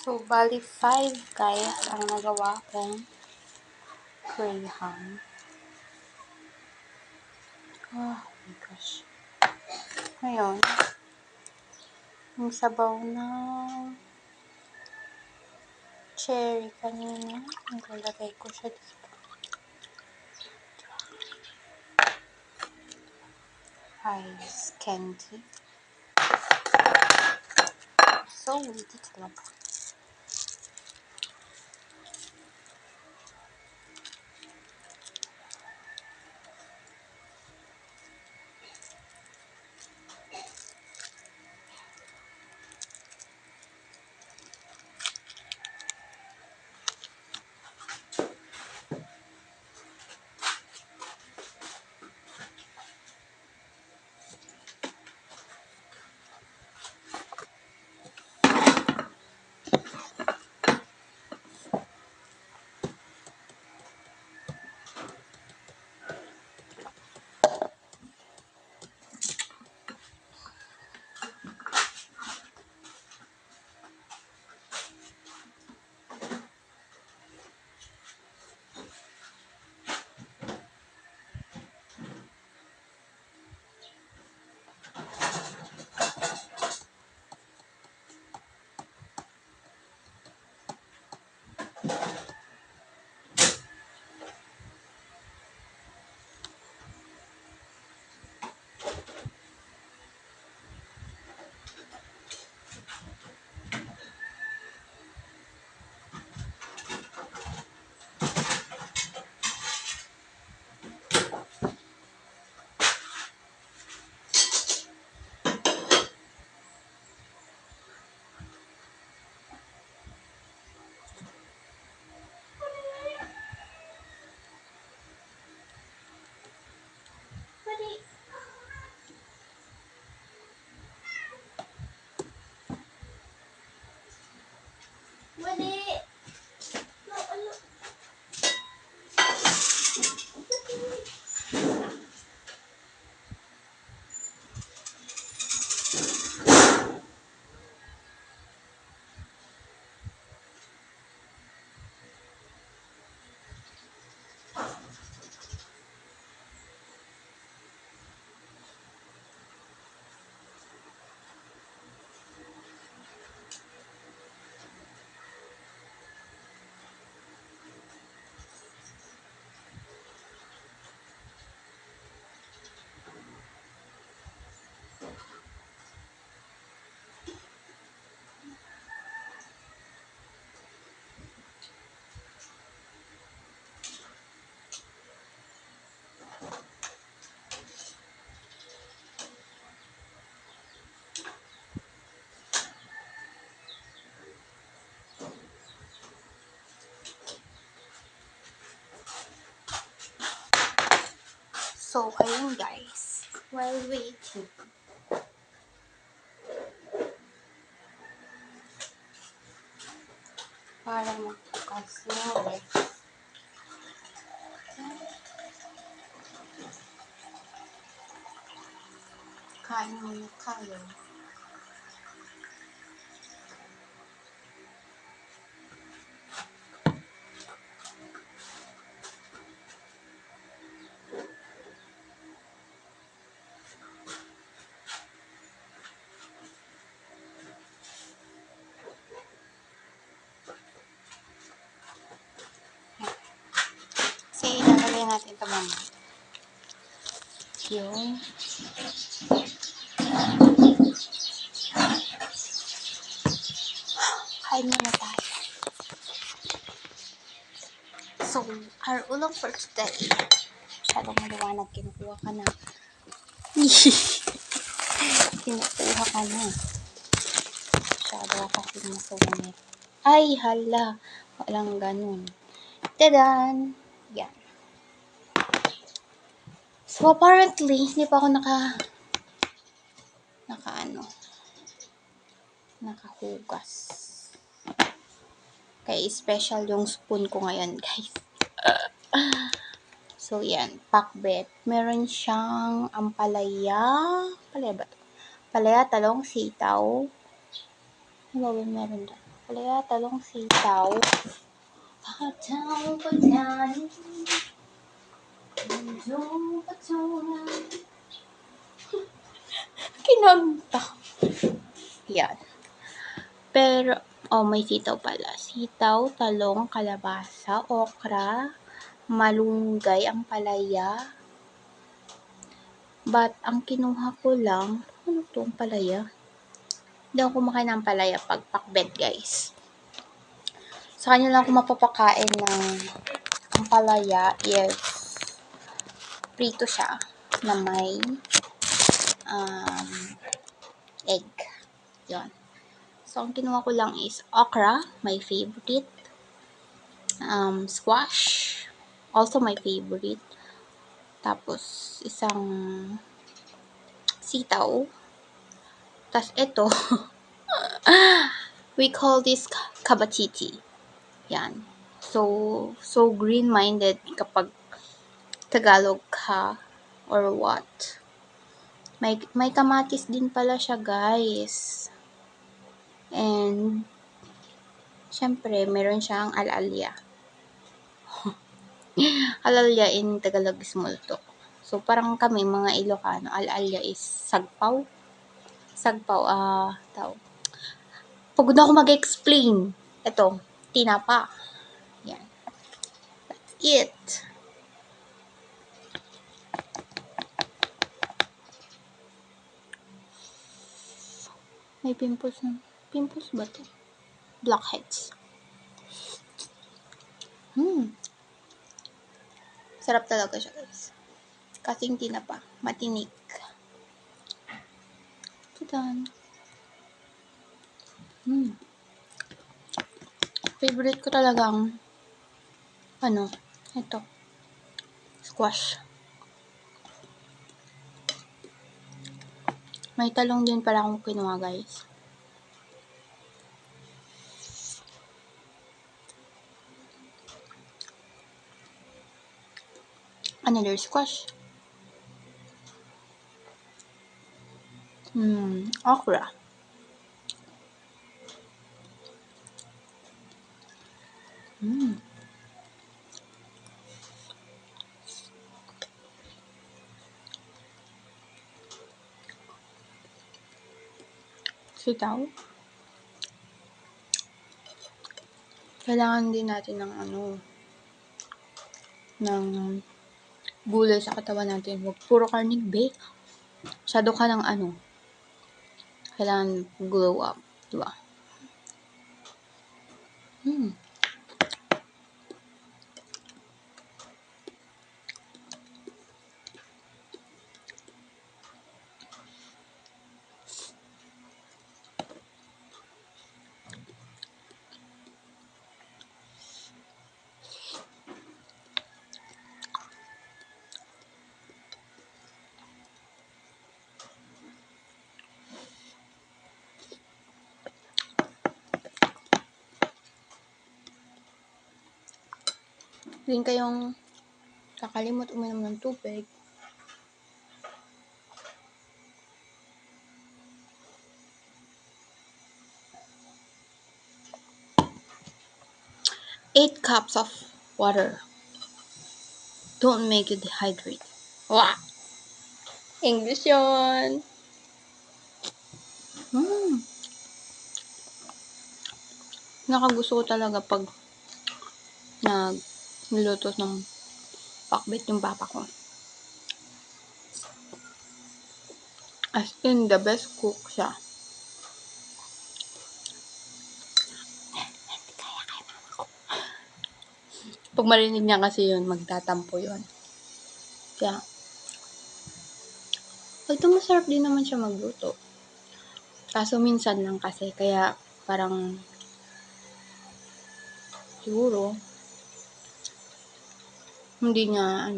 So, bali 5 guys ang nagawa kong crayon. Oh my gosh. Ngayon, yung sabaw na cherry kanina, nilagay ko siya dito. Ice candy. So, witty talaga. So, ayun guys. While waiting. Para magbukas yung rice. Kain muna tayo. Kasi ilalagay natin ito mamaya. Yung kain muna tayo. So, our ulam for today. Masyadong maliwanag. Kinukuha ka na. Kinukuha ka na. Masyado kasi masawamit. Ay, hala. Walang ganun. Tadan! Yan. So, apparently, hindi pa ako nakahugas. Kaya special yung spoon ko ngayon, guys. So, yan. Pakbet. Meron siyang ampalaya. Palaya ba ito? Palaya, talong, sitaw. Ano ba meron doon? ampalaya, talong, sitaw. Kataw pa dyan. Kinanta. Yan. Pero, may sitaw pala. Sitaw, talong, kalabasa, okra, malunggay, ampalaya. But, ang kinuha ko lang, ano to, ampalaya? Hindi ako kumakain ng ampalaya pag pakbet, guys. Sa kanya lang ako mapapakain ng ampalaya if prito siya na may egg. Yun. So, ang kinuha ko lang is okra, my favorite. Squash, also my favorite. Tapos, isang sitaw. Tapos, ito, we call this kabatiti. Yan. So green-minded kapag Tagalog ka or what. May kamatis din pala siya, guys. And, syempre, meron siyang alalya. Alalya in Tagalog is multo. So, parang kami, mga Ilocano, alalya is sagpaw. Sagpaw, pagod na ako mag-explain. Ito, tinapa. Yan. That's it. May pimples na. Pimples ba to? Blackheads. Sarap talaga siya, guys. Kasing tinapa. Matinik. Tudan. Favorite ko talagang ito. Squash. May talong din pala akong kinuha, guys. Another squash. Okra. Sitaw. Kailangan din natin ng gulay sa katawan natin. Huwag puro karnig, bake. Masyado ka ng kailangan glow up. Diba? Hindi kayong kakalimot uminom ng tubig. Eight cups of water. Don't make you dehydrate. Wow! English yun. Nakagusto ko talaga pag nagluto ng pakbet yung papa ko. As in, the best cook siya. Pag marinig niya kasi yun, magtatampo yun. Kaya, ito masarap din naman siya magluto. Kaso minsan lang kasi, kaya parang siguro hindi niya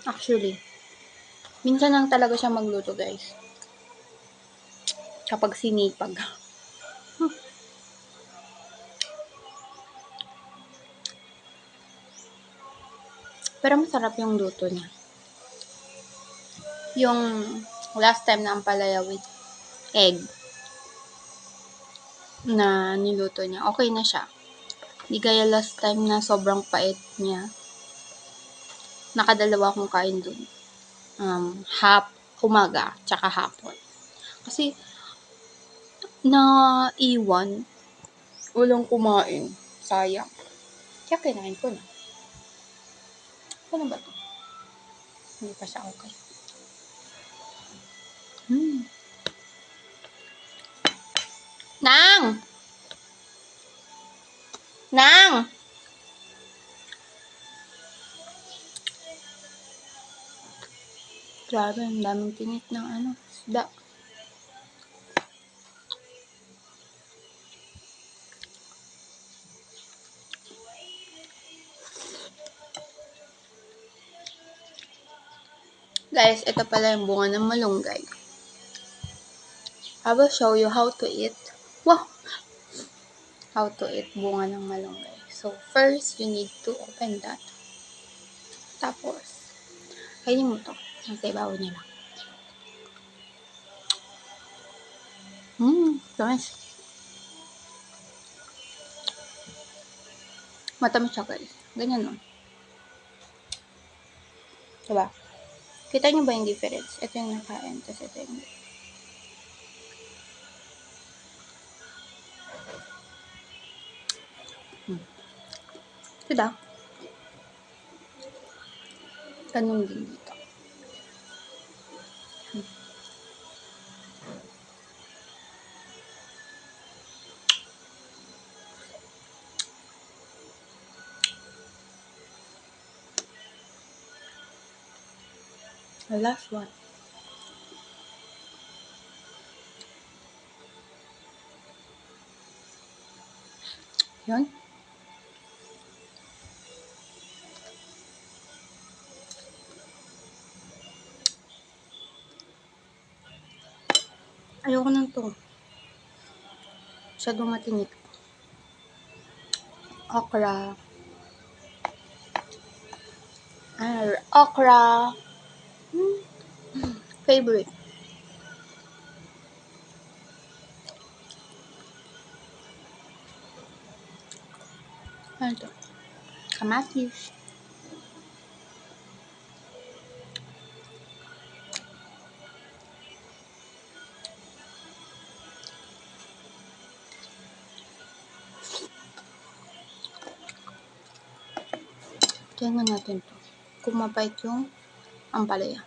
actually minsan lang talaga siya magluto, guys, kapag sinipag. Pero masarap yung luto niya. Yung last time na ampalaya with egg, na niluto niya. Okay na siya. Di gaya last time na sobrang pait niya. Nakadalawa akong kain dun. Umaga, tsaka hapon. Kasi, naiwan. Walang kumain. Sayang. Kaya kinain ko na. Ano ba to? Hindi pa siya okay. Nang! Nang! Grabe, ang daming tinit ng isda. Guys, ito pala yung bunga ng malunggay. I will show you how to eat. Wow! How to eat bunga ng malunggay. So, first, you need to open that. Tapos, kainin mo to. Nasa ibabaw niya lang. Nice. Matamis siya, guys. Ganyan, no? Diba? Kita niyo ba yung difference? Ito yung nakain, tapos ito yung... Diba? Ganun din dito. The last one. Yun. Ayoko nang to. Masyadong matinik. Okra. Okra. Favorite. Ano to? Kamatis. Tingnan natin to. Kung mapait yung ampalaya.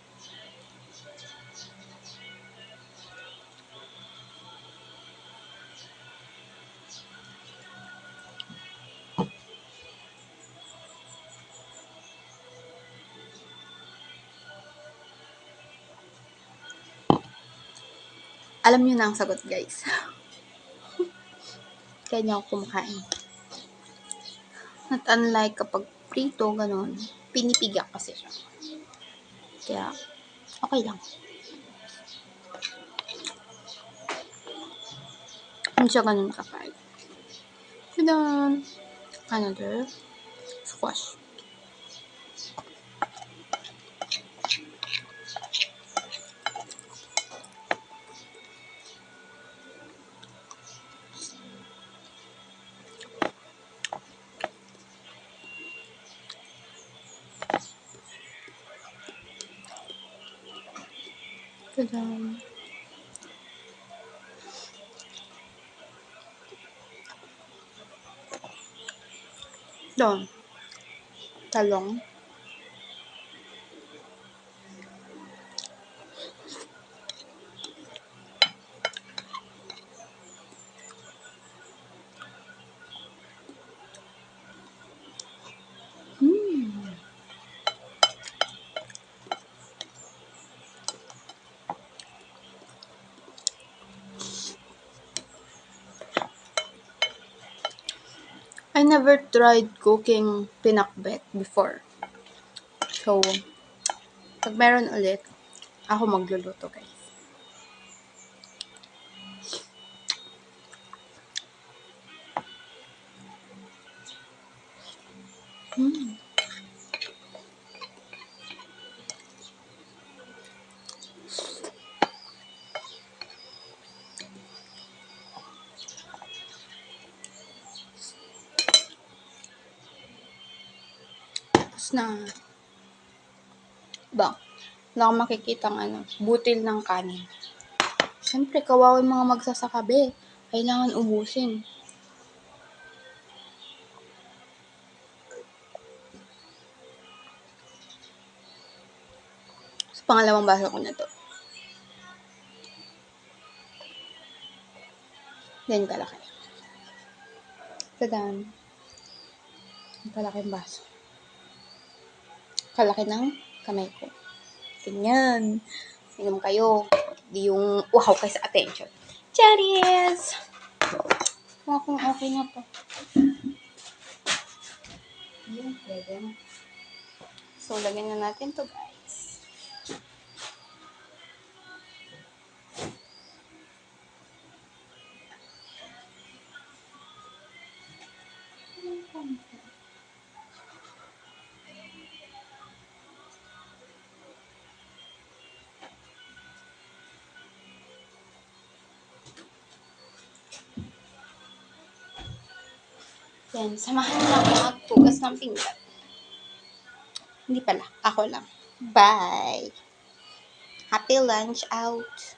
Alam niyo na ang sagot, guys. Kaya niya ako kumakain. Not unlike kapag prito, ganun. Pinipiga kasi siya. Kaya, okay lang. Hindi siya ganun kapait. And then, another squash. And then, doon, talong. I never tried cooking pinakbet before. So, pag meron ulit, ako magluluto, guys. Tapos na, wala akong makikitang butil ng kanin. Siyempre, kawawa yung mga magsasakabe. Kailangan ubusin. Sa pangalawang baso ko na to. Yan kalaki. Tadan. Ang kalaking baso. Kalaki ng kamay ko. Ganyan. Inom kayo. Di yung uhaw kayo sa attention. Cheers! Kung okay na to. Yun, pwede na. So, lagyan na natin to, guys. Yan, samahan na ako magpugas ng pinggan. Hindi pala, ako lang. Bye! Happy lunch out!